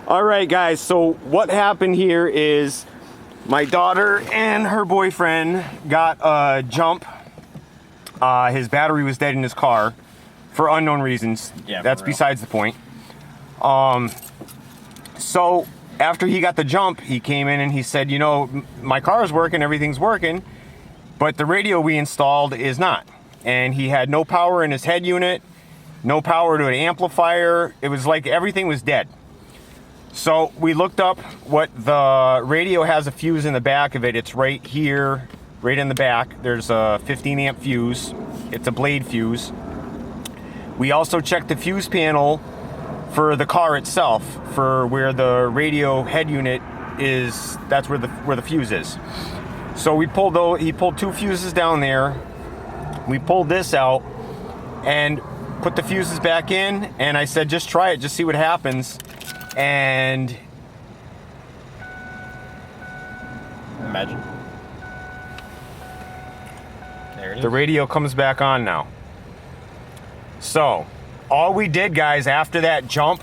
All right, guys, so what happened here is my daughter and her boyfriend got a jump. His battery was dead in his car for unknown reasons. Yeah, that's besides the point. So after he got the jump, he came in and he said, you know, my car is working, everything's working, but the radio we installed is not. And he had no power in his head unit, no power to an amplifier. It was like everything was dead. So we looked up what the radio has. A fuse in the back of it. It's right here, right in the back. There's a 15 amp fuse. It's a blade fuse. We also checked the fuse panel for the car itself, for where the radio head unit is. That's where the fuse is. So he pulled two fuses down there. We pulled this out and put the fuses back in, and I said, just try it, just see what happens. And imagine. There it is. The radio comes back on now. So all we did, guys, after that jump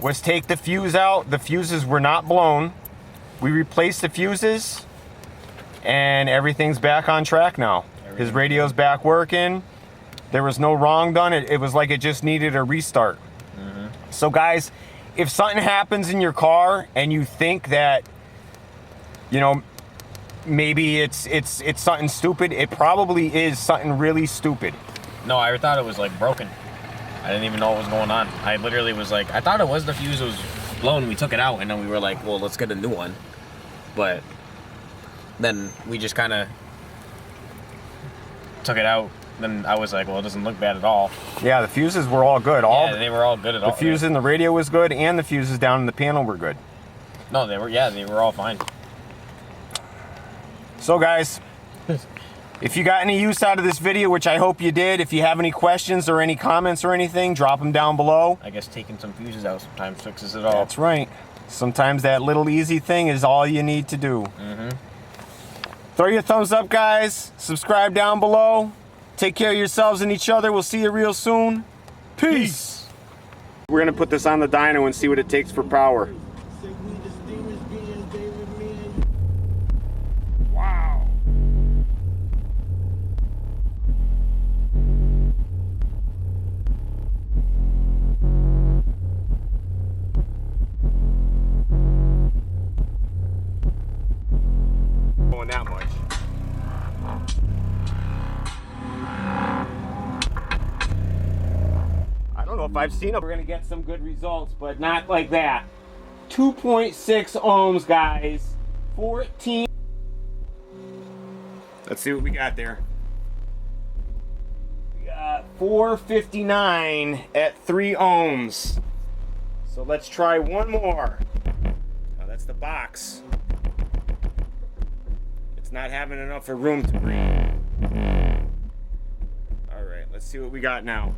was take the fuse out. The fuses were not blown. We replaced the fuses and everything's back on track now. His radio's back working. There was no wrong done. It was like it just needed a restart. So guys, if something happens in your car and you think that, you know, maybe it's something stupid, it probably is something really stupid. No, I thought it was like broken. I didn't even know what was going on. I literally was like, I thought it was the fuse was blown. We took it out and then we were like, well, let's get a new one. But then we just kind of took it out. Then I was like, well, it doesn't look bad at all. Yeah, the fuses were all good. They were all good at all. The fuse in the radio was good, and the fuses down in the panel were good. No, they were all fine. So guys, if you got any use out of this video, which I hope you did, if you have any questions or any comments or anything, drop them down below. I guess taking some fuses out sometimes fixes it all. That's right. Sometimes that little easy thing is all you need to do. Throw your thumbs up, guys. Subscribe down below. Take care of yourselves and each other. We'll see you real soon. Peace. We're going to put this on the dyno and see what it takes for power. Wow. Going that much. If I've seen it, we're gonna get some good results, but not like that. 2.6 ohms, guys. 14. Let's see what we got there. We got 459 at 3 ohms. So let's try one more. Now that's the box. It's not having enough room to breathe. All right, let's see what we got now.